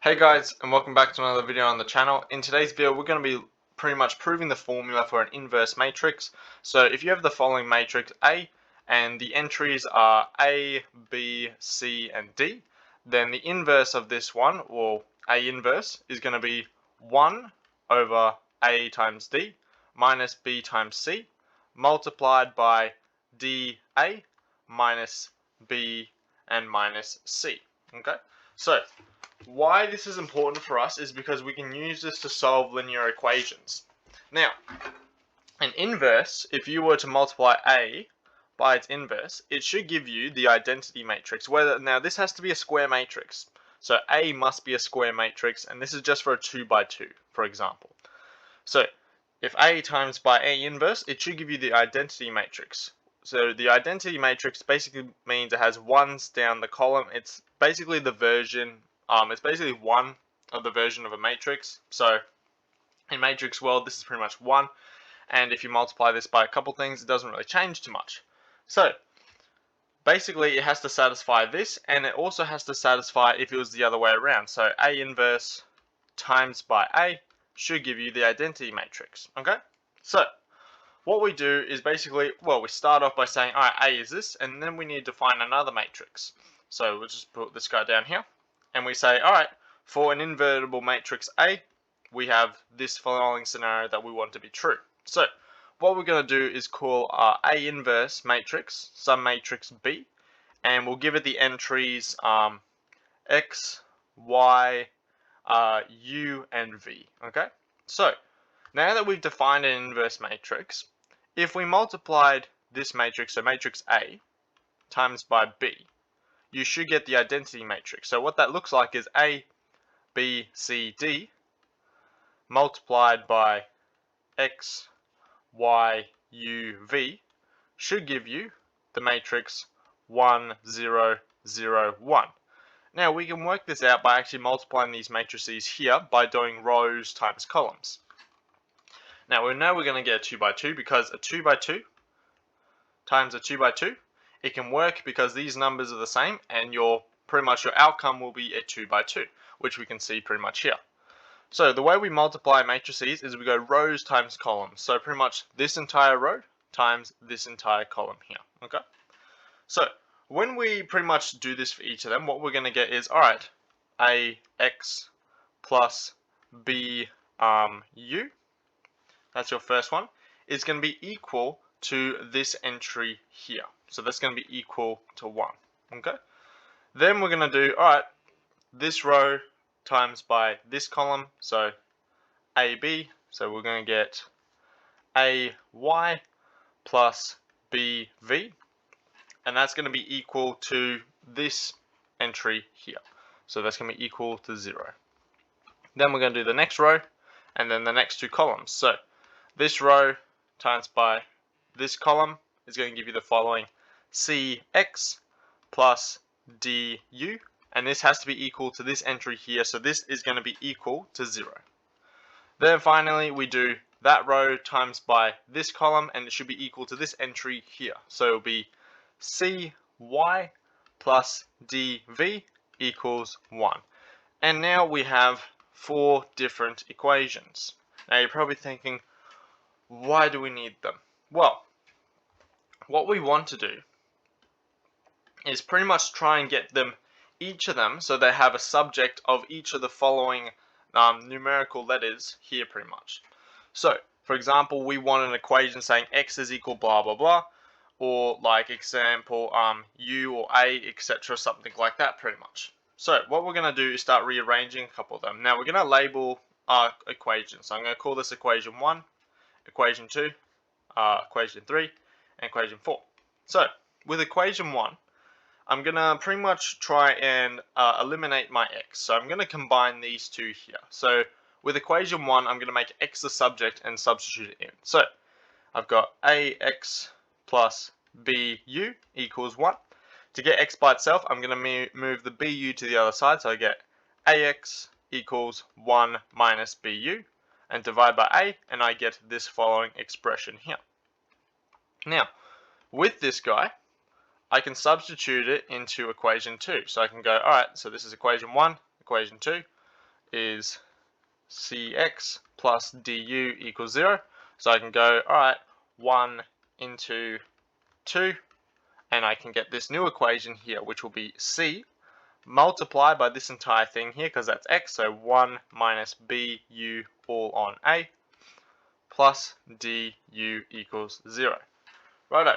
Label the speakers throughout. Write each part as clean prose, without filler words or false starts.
Speaker 1: Hey guys, and welcome back to another video on the channel. In today's video we're going to be pretty much proving the formula for an inverse matrix. So if you have the following matrix A and the entries are A, B, C and D, then the inverse of this one, or A inverse, is going to be 1 over A times D minus B times C multiplied by DA minus B and minus C. Okay, so why this is important for us is because we can use this to solve linear equations. Now, an inverse, if you were to multiply A by its inverse, it should give you the identity matrix. Now this has to be a square matrix. So A must be a square matrix, and this is just for a 2 by 2, for example. So if A times by A inverse, it should give you the identity matrix. So the identity matrix basically means it has ones down the column. It's basically the version it's basically one of the version of a matrix. So in matrix world, this is pretty much 1. And if you multiply this by a couple things, it doesn't really change too much. So basically, it has to satisfy this, and it also has to satisfy if it was the other way around. So A inverse times by A should give you the identity matrix. Okay? So what we do is basically, well, we start off by saying, alright, A is this, and then we need to find another matrix. So we'll just put this guy down here. And we say, alright, for an invertible matrix A, we have this following scenario that we want to be true. So what we're going to do is call our A inverse matrix some matrix B, and we'll give it the entries X, Y, U, and V. Okay, so now that we've defined an inverse matrix, if we multiplied this matrix, so matrix A, times by B, you should get the identity matrix. So what that looks like is A, B, C, D multiplied by X, Y, U, V should give you the matrix 1, 0, 0, 1. Now we can work this out by actually multiplying these matrices here by doing rows times columns. Now we know we're going to get a 2 by 2 because a 2 by 2 times a 2 by 2, it can work because these numbers are the same, and pretty much your outcome will be a 2 by 2, which we can see pretty much here. So the way we multiply matrices is we go rows times columns. So pretty much this entire row times this entire column here. Okay. So when we pretty much do this for each of them, what we're going to get is, alright, AX plus B U, that's your first one, is going to be equal to this entry here. So that's going to be equal to 1. Okay. Then we're going to do, alright, this row times by this column, so AB, so we're going to get AY plus BV, and that's going to be equal to this entry here. So that's going to be equal to 0. Then we're going to do the next row, and then the next two columns. So this row times by this column is going to give you the following: CX plus DU, and this has to be equal to this entry here, so this is going to be equal to 0. Then finally we do that row times by this column, and it should be equal to this entry here, so it'll be CY plus DV equals 1. And now we have 4 different equations. Now you're probably thinking, why do we need them? Well, what we want to do is pretty much try and get them, each of them, so they have a subject of each of the following numerical letters here pretty much. So for example, we want an equation saying x is equal blah blah blah, or like example u or a, etc., something like that pretty much. So what we're going to do is start rearranging a couple of them. Now we're going to label our equations. So I'm going to call this equation 1, equation 2, equation 3, and equation 4. So with equation 1, I'm going to pretty much try and eliminate my x. So I'm going to combine these two here. So with equation 1, I'm going to make x the subject and substitute it in. So I've got ax plus bu equals 1. To get x by itself, I'm going to move the bu to the other side. So I get ax equals 1 minus bu, and divide by a, and I get this following expression here. Now, with this guy, I can substitute it into equation 2. So I can go, alright, so this is equation 1, equation 2. is cx plus du equals 0. So I can go, alright, 1 into 2, and I can get this new equation here, which will be c multiplied by this entire thing here, because that's x, so 1 minus bu all on a, plus du equals 0. Righto.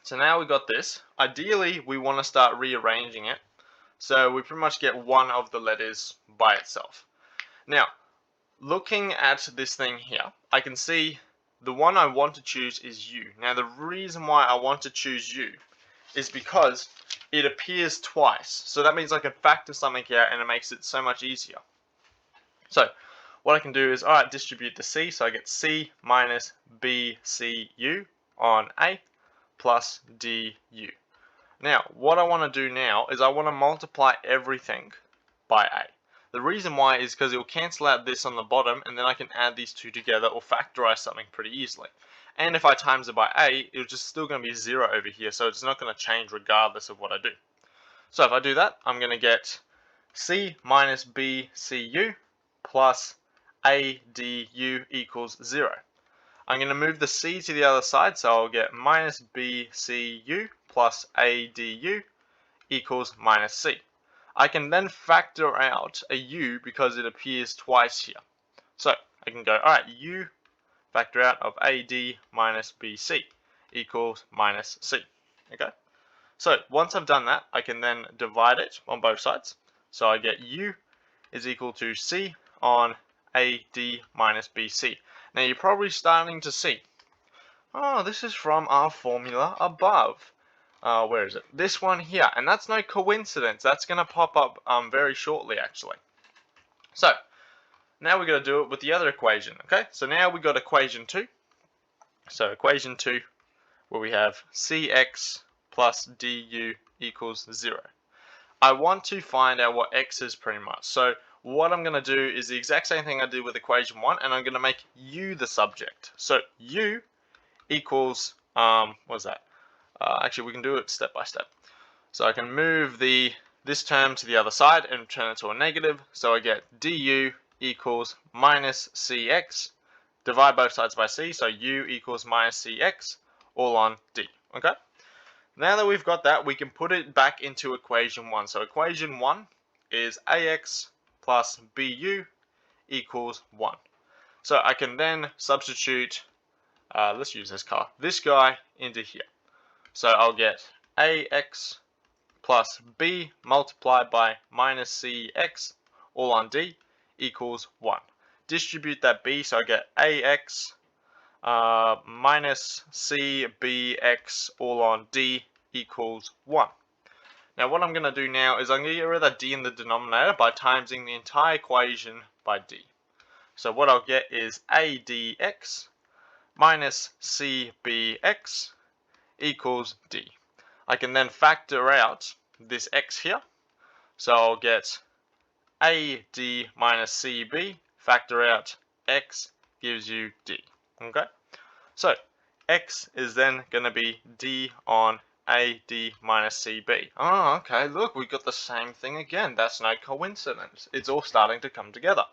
Speaker 1: So now we got this. Ideally, we want to start rearranging it, so we pretty much get one of the letters by itself. Now, looking at this thing here, I can see the one I want to choose is U. Now, the reason why I want to choose U is because it appears twice. So that means I can factor something here and it makes it so much easier. So what I can do is, alright, distribute the C. So I get C minus BCU on A plus DU. Now, what I want to do now is I want to multiply everything by A. The reason why is because it will cancel out this on the bottom, and then I can add these two together or factorize something pretty easily. And if I times it by A, it's just still going to be 0 over here, so it's not going to change regardless of what I do. So if I do that, I'm going to get C minus BCU plus ADU equals 0. I'm going to move the C to the other side, so I'll get minus BCU plus ADU equals minus C. I can then factor out a U because it appears twice here. So I can go, alright, U factor out of AD minus BC equals minus C. Okay. So once I've done that, I can then divide it on both sides. So I get U is equal to C on AD minus BC. Now you're probably starting to see, oh, this is from our formula above. Where is it? This one here, and that's no coincidence. That's going to pop up very shortly, actually. So now we're going to do it with the other equation. Okay, so now we got equation 2. So equation 2, where we have cx plus du equals 0. I want to find out what x is pretty much. So what I'm going to do is the exact same thing I did with equation 1, and I'm going to make u the subject. So u equals, what's that? Actually, we can do it step by step. So I can move this term to the other side and turn it to a negative. So I get du equals minus cx. Divide both sides by c, so u equals minus cx, all on d. Okay? Now that we've got that, we can put it back into equation 1. So equation 1 is ax plus bu equals 1. So I can then substitute, let's use this guy into here. So I'll get ax plus b multiplied by minus cx all on d equals 1. Distribute that b, so I get ax minus cbx all on d equals 1. Now what I'm going to do now is I'm going to get rid of that d in the denominator by timesing the entire equation by d. So what I'll get is adx minus cbx equals d. I can then factor out this x here. So I'll get ad minus cb, factor out x gives you d. Okay? So x is then going to be d on ad minus cb. Oh, okay, look, we got the same thing again. That's no coincidence. It's all starting to come together.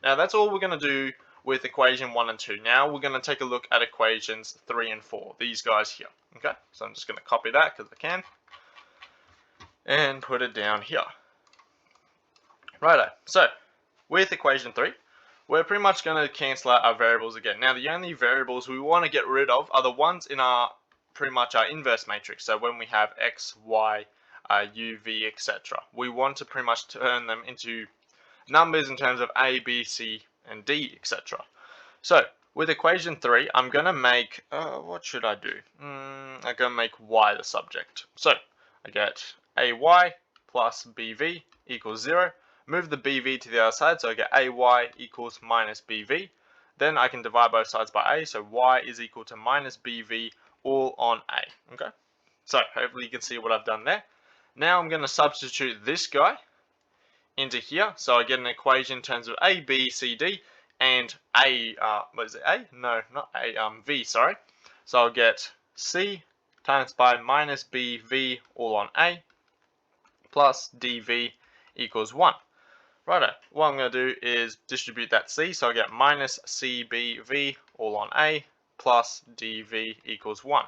Speaker 1: Now that's all we're going to do with equation 1 and 2. Now we're going to take a look at equations 3 and 4, these guys here. Okay, so I'm just going to copy that because I can, and put it down here. Righto, so with equation 3, we're pretty much going to cancel out our variables again. Now the only variables we want to get rid of are the ones in our pretty much our inverse matrix. So when we have x, y, u, v, etc. We want to pretty much turn them into numbers in terms of a, b, c, and d, etc. So with equation 3, I'm going to make, what should I do? I'm going to make y the subject. So I get ay plus bv equals 0. Move the bv to the other side, so I get ay equals minus bv. Then I can divide both sides by a, so y is equal to minus bv all on a. Okay, so hopefully you can see what I've done there. Now I'm going to substitute this guy into here, so I get an equation in terms of a, b, c, d, and a, what is it, a? No, not a, v, sorry. So I'll get c times by minus bv all on a plus dv equals 1. Righto, what I'm going to do is distribute that c, so I get minus cbv all on a plus dv equals 1.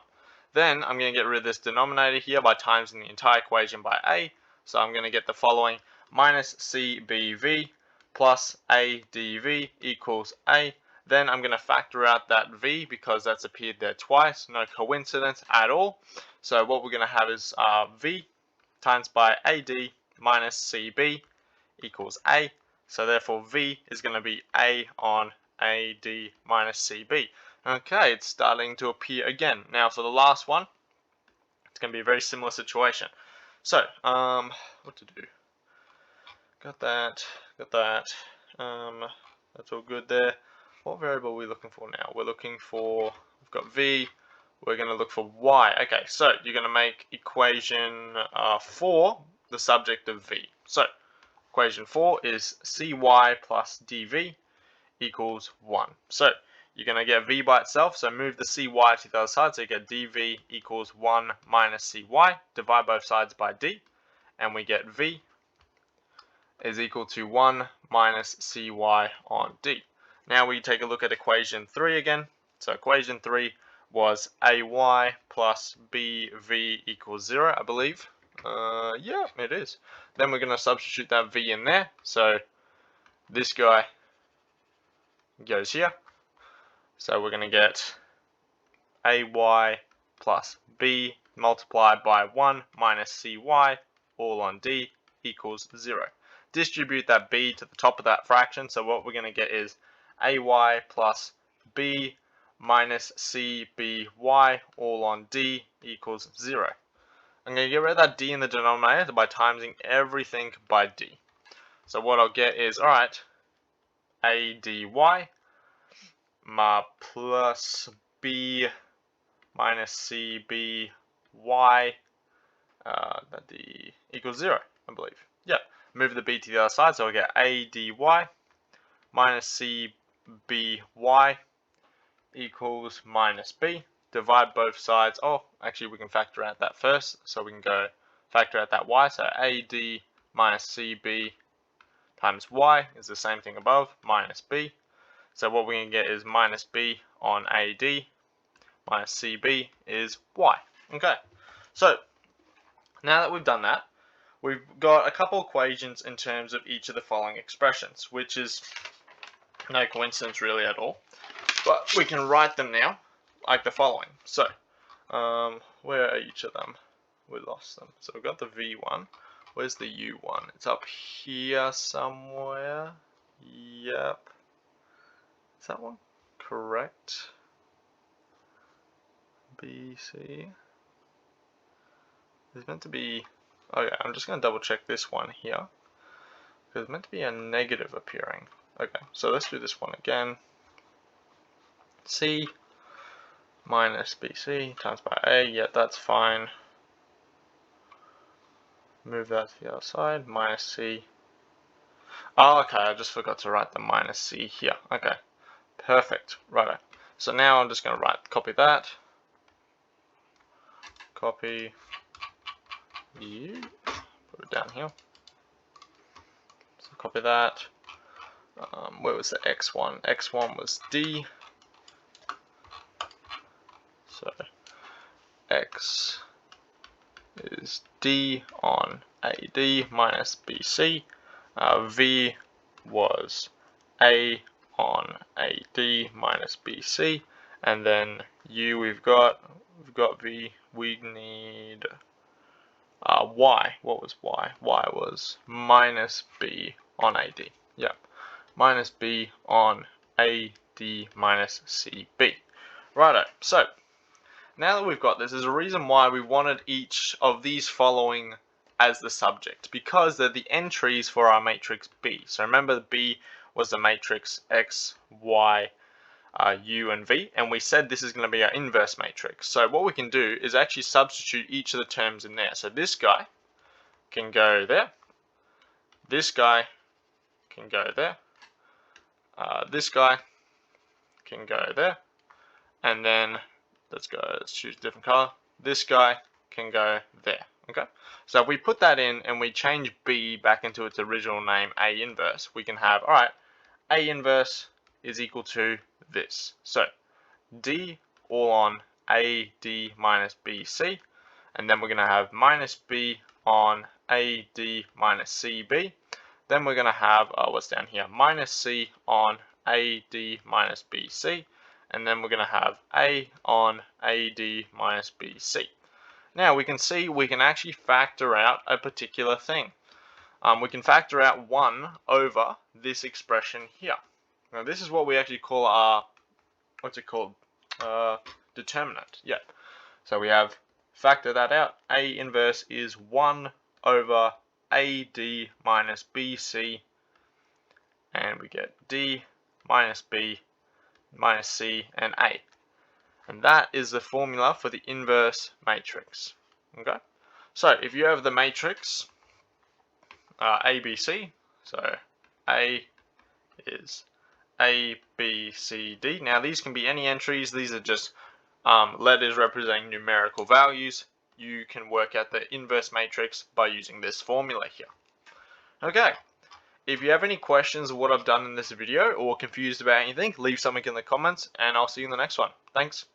Speaker 1: Then I'm going to get rid of this denominator here by timesing the entire equation by a, so I'm going to get the following: minus cbv plus a dv equals a. Then I'm going to factor out that v because that's appeared there twice, no coincidence at all. So what we're going to have is v times by ad minus cb equals a. So therefore v is going to be a on ad minus cb. Okay, it's starting to appear again. Now for the last one, it's going to be a very similar situation. So, what to do? Got that, that's all good there. What variable are we looking for now? We're looking for, we've got v, we're going to look for y. Okay, so you're going to make equation 4 the subject of v. So, equation 4 is cy plus dv equals 1. So, you're going to get v by itself, so move the cy to the other side, so you get dv equals 1 minus cy, divide both sides by d, and we get v is equal to 1 minus cy on d. Now we take a look at equation 3 again. So equation 3 was ay plus bv equals 0, I believe. Yeah, it is. Then we're going to substitute that v in there. So this guy goes here. So we're going to get ay plus b multiplied by 1 minus cy all on d equals 0. Distribute that b to the top of that fraction, so what we're going to get is ay plus b minus cby all on d equals 0. I'm going to get rid of that d in the denominator by timesing everything by d. So what I'll get is, alright, a dy plus b minus cby that d equals 0, I believe. Yep. Move the b to the other side, so I get a dy minus cby equals minus b. Divide both sides. Oh, actually we can factor out that first, so we can go factor out that y. So ad minus cb times y is the same thing above, minus b. So what we're going to get is minus b on ad minus cb is y. Okay, so now that we've done that, we've got a couple equations in terms of each of the following expressions, which is no coincidence really at all. But we can write them now like the following. So, where are each of them? We lost them. So we've got the v1. Where's the u1? It's up here somewhere. Yep. Is that one correct? B, C. There's meant to be... Okay, I'm just going to double check this one here. There's meant to be a negative appearing. Okay, so let's do this one again. C minus BC times by A. Yeah, that's fine. Move that to the other side. Minus C. Oh, okay, I just forgot to write the minus C here. Okay, perfect. Righto. So now I'm just going to copy that. Copy U. Put it down here. So copy that. Where was the X1? X1 was D. So X is D on AD minus BC. V was A on AD minus BC. And then U we've got V. We need Y. What was Y? Y was minus B on AD. Yeah. Minus B on AD minus CB. Righto, so now that we've got this, there's a reason why we wanted each of these following as the subject, because they're the entries for our matrix B. So remember, B was the matrix X, Y, U, and V, and we said this is going to be our inverse matrix. So what we can do is actually substitute each of the terms in there. So this guy can go there, this guy can go there, this guy can go there, and then let's choose a different color. This guy can go there. Okay, so if we put that in and we change B back into its original name, A inverse, we can have, alright, A inverse is equal to this. So D all on AD minus BC, and then we're going to have minus B on AD minus CB. Then we're going to have, what's down here, minus C on AD minus BC, and then we're going to have A on AD minus BC. Now we can see we can actually factor out a particular thing. We can factor out 1 over this expression here. Now this is what we actually call our, what's it called? Determinant. Yeah. So we have factor that out. A inverse is 1 over AD minus BC, and we get D minus B minus C and A. And that is the formula for the inverse matrix. Okay? So if you have the matrix ABC, so A is A, B, C, D. Now these can be any entries. These are just letters representing numerical values. You can work out the inverse matrix by using this formula here. Okay, if you have any questions of what I've done in this video or confused about anything, leave something in the comments and I'll see you in the next one. Thanks.